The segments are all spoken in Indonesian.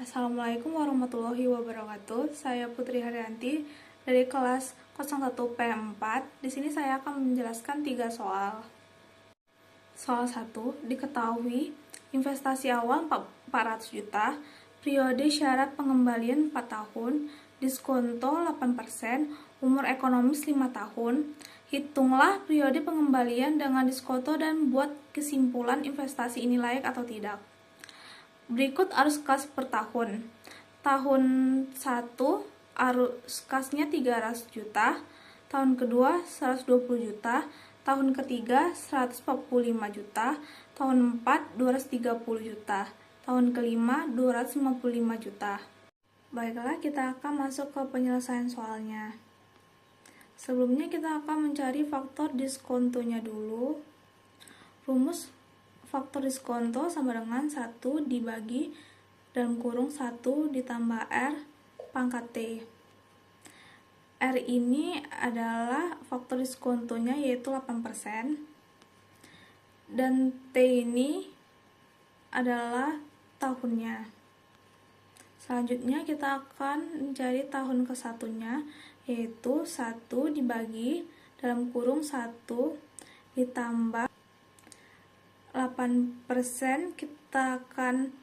Assalamualaikum warahmatullahi wabarakatuh. Saya Putri Haryanti dari kelas 01P4. Di sini saya akan menjelaskan 3 soal. Soal 1, diketahui investasi awal 400 juta, periode syarat pengembalian 4 tahun, diskonto 8%, umur ekonomis 5 tahun. Hitunglah periode pengembalian dengan diskonto dan buat kesimpulan investasi ini layak atau tidak. Berikut arus kas per tahun. Tahun 1 arus kasnya 300 juta, tahun kedua 120 juta, tahun ketiga 145 juta, tahun 4 230 juta, tahun kelima 255 juta. Baiklah, kita akan masuk ke penyelesaian soalnya. Sebelumnya kita akan mencari faktor diskontonya dulu. Rumus faktor diskonto sama dengan 1 dibagi dalam kurung 1 ditambah R pangkat T. R ini adalah faktor diskontonya yaitu 8%, dan T ini adalah tahunnya. Selanjutnya kita akan mencari tahun ke-1-nya yaitu 1 dibagi dalam kurung 1 ditambah 8%, kita akan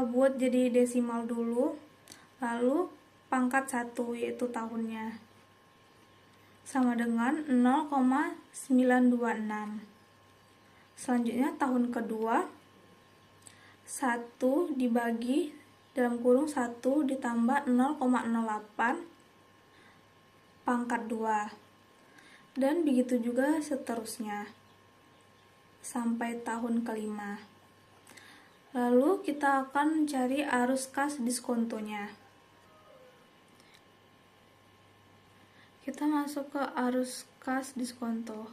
buat jadi desimal dulu, lalu pangkat 1 yaitu tahunnya, sama dengan 0,926. Selanjutnya tahun kedua 1 dibagi dalam kurung 1 ditambah 0,08 pangkat 2, dan begitu juga seterusnya sampai tahun kelima. Lalu kita akan mencari arus kas diskontonya. Kita masuk ke arus kas diskonto.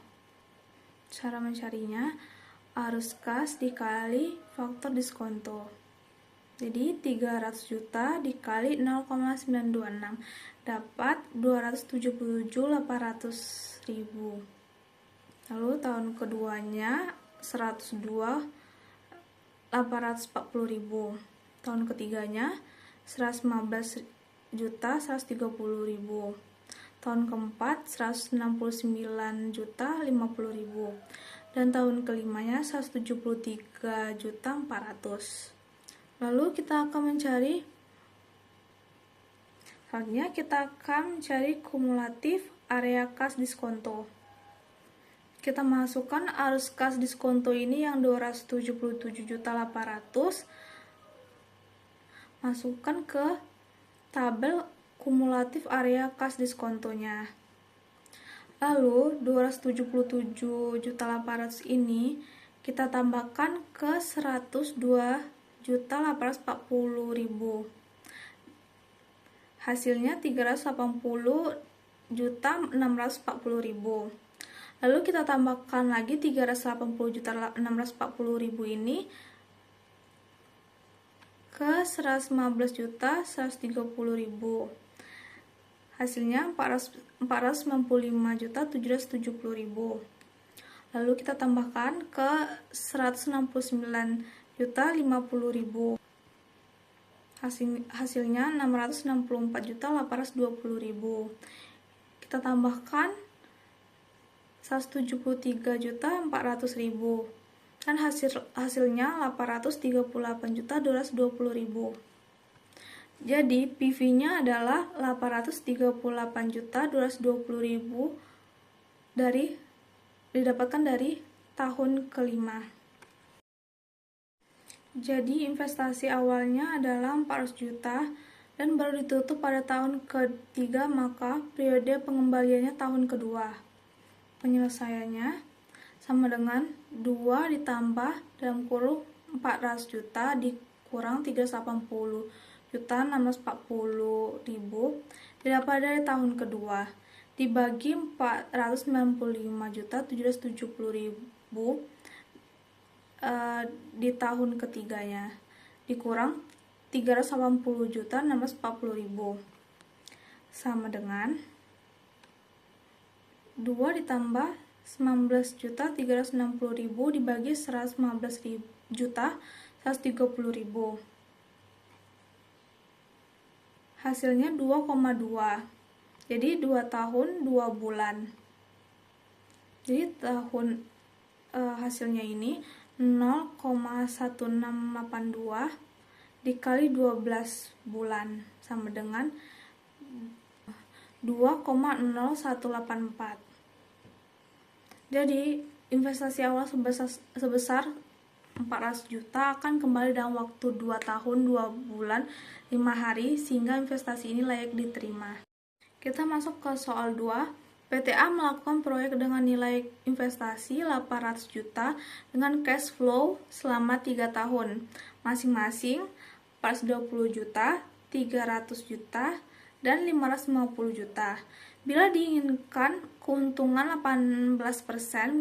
Cara mencarinya, arus kas dikali faktor diskonto. Jadi 300 juta dikali 0,926 dapat 277.800.000. Lalu tahun keduanya 102.840.000. Tahun ketiganya 115.130.000. Tahun keempat 169.050.000. Dan tahun kelimanya 173.400.000. Lalu kita akan mencari kumulatif area kas diskonto. Kita masukkan arus kas diskonto ini yang 277.800.000, masukkan ke tabel kumulatif area kas diskontonya. Lalu 277.800.000 ini kita tambahkan ke 102.840.000. Hasilnya 380.640.000. Lalu kita tambahkan lagi 380.640.000 ini ke 115.130.000. Hasilnya 495.770.000. Lalu kita tambahkan ke 169.050.000. Hasilnya 664.820.000. Kita tambahkan 173.400.000 dan hasilnya 838.220.000. Jadi PV-nya adalah 838.220.000 didapatkan dari tahun kelima. Jadi investasi awalnya adalah 400 juta dan baru ditutup pada tahun ketiga, maka periode pengembaliannya tahun kedua. Penyelesaiannya sama dengan 2 ditambah dalam kurung 400 juta dikurang 380.640.000 didapat dari tahun kedua dibagi 495.770.000 di tahun ketiganya dikurang 380.640.000 sama dengan 2 ditambah 19.360.000 dibagi 115.130.000. hasilnya 2,2. Jadi 2 tahun 2 bulan. Jadi hasilnya ini 0,1682 dikali 12 bulan sama dengan 2,0184. Jadi investasi awal sebesar 400 juta akan kembali dalam waktu 2 tahun 2 bulan 5 hari sehingga investasi ini layak diterima. Kita masuk ke soal 2. PTA melakukan proyek dengan nilai investasi 800 juta dengan cash flow selama 3 tahun, masing-masing 420 juta, 300 juta, dan 550 juta. Bila diinginkan keuntungan 18%,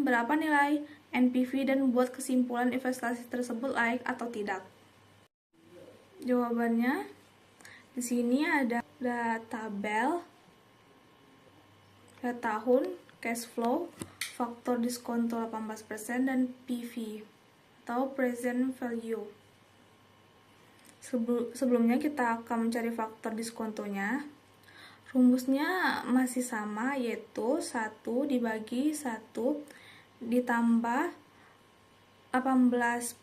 berapa nilai NPV dan buat kesimpulan investasi tersebut layak atau tidak? Jawabannya di sini ada tabel tahun, cash flow, faktor diskonto 18%, dan PV atau present value. Sebelumnya kita akan mencari faktor diskontonya. Rumusnya masih sama, yaitu 1 dibagi 1 ditambah 18%.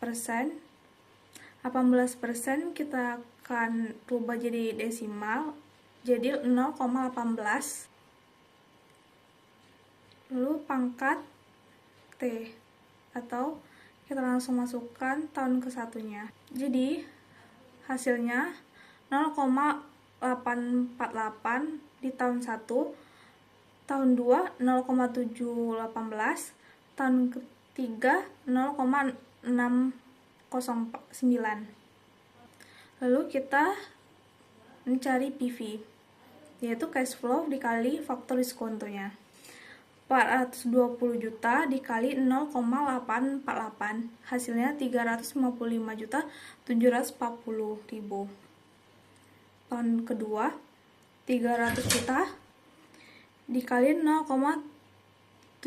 18% kita akan rubah jadi desimal, jadi 0,18. Lalu pangkat T, atau kita langsung masukkan tahun ke satunya. Jadi hasilnya 0,848 di tahun 1, tahun 2 0,718, tahun ketiga 0,609. Lalu kita mencari PV, yaitu cash flow dikali faktor diskontonya. 420 juta dikali 0,848, hasilnya 355.740.000. Tahun kedua 300 juta dikali 0,718,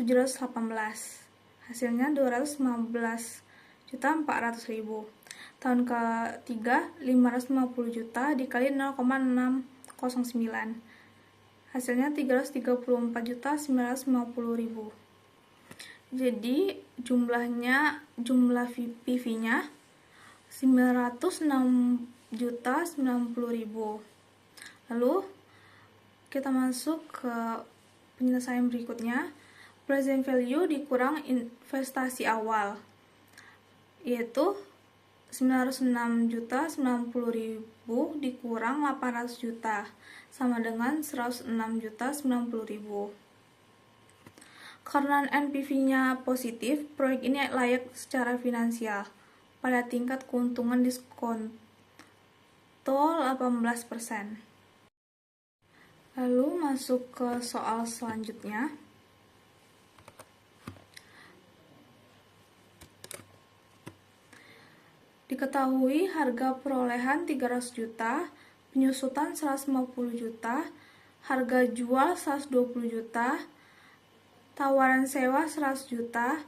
hasilnya 215.400.000. Tahun ketiga 550 juta dikali 0,609, hasilnya 334.950.000. Jadi jumlah PV-nya 906.090.000. Lalu kita masuk ke penyelesaian berikutnya. Present value dikurang investasi awal, yaitu 906.090.000 dikurang 800 juta sama dengan 106.090.000. Karena NPV-nya positif, proyek ini layak secara finansial pada tingkat keuntungan diskonto 18%. Lalu masuk ke soal selanjutnya. Diketahui harga perolehan 300 juta, penyusutan 150 juta, harga jual 120 juta, tawaran sewa 100 juta,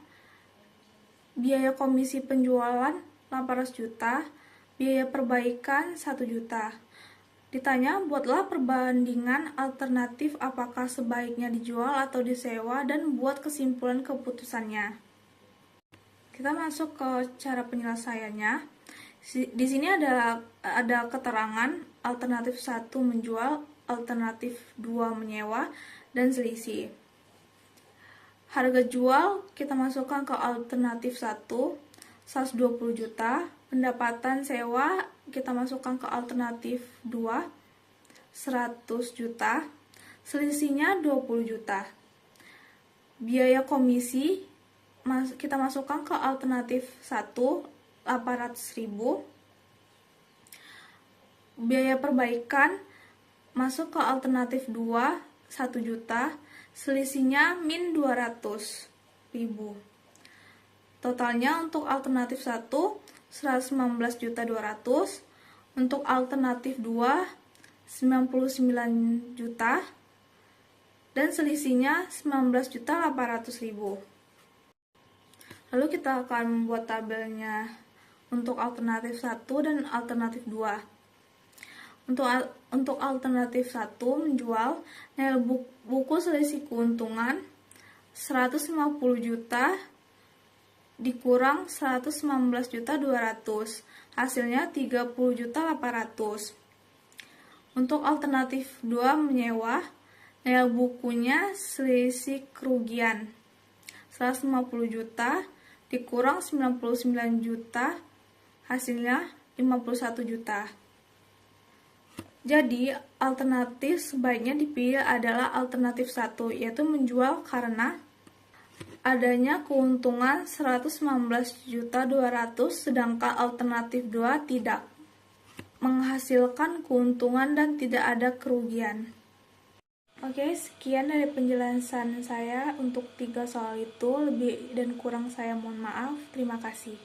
biaya komisi penjualan 800 juta, biaya perbaikan 1 juta. Ditanya, buatlah perbandingan alternatif apakah sebaiknya dijual atau disewa dan buat kesimpulan keputusannya. Kita masuk ke cara penyelesaiannya. Di sini ada keterangan alternatif 1 menjual, alternatif 2 menyewa, dan selisih. Harga jual kita masukkan ke alternatif 1, 120 juta. Pendapatan sewa kita masukkan ke alternatif 2, 100 juta. Selisihnya 20 juta. Biaya komisi kita masukkan ke alternatif 1, 800.000. Biaya perbaikan masuk ke alternatif 2, 1 juta. Selisihnya min 200.000. Totalnya untuk alternatif 1, 119.200.000. Untuk alternatif 2, 99 juta. Dan selisihnya 19.800.000. Lalu kita akan membuat tabelnya untuk alternatif 1 dan alternatif 2. Untuk alternatif 1 menjual, nilai buku selisih keuntungan 150 juta dikurang 119.200, hasilnya 30.800. Untuk alternatif 2 menyewa, nilai bukunya selisih kerugian 150 juta dikurang 99 juta, hasilnya 51 juta. Jadi, alternatif sebaiknya dipilih adalah alternatif 1, yaitu menjual karena adanya keuntungan 119.200, sedangkan alternatif 2 tidak menghasilkan keuntungan dan tidak ada kerugian. Oke, sekian dari penjelasan saya untuk 3 soal itu. Lebih dan kurang saya mohon maaf. Terima kasih.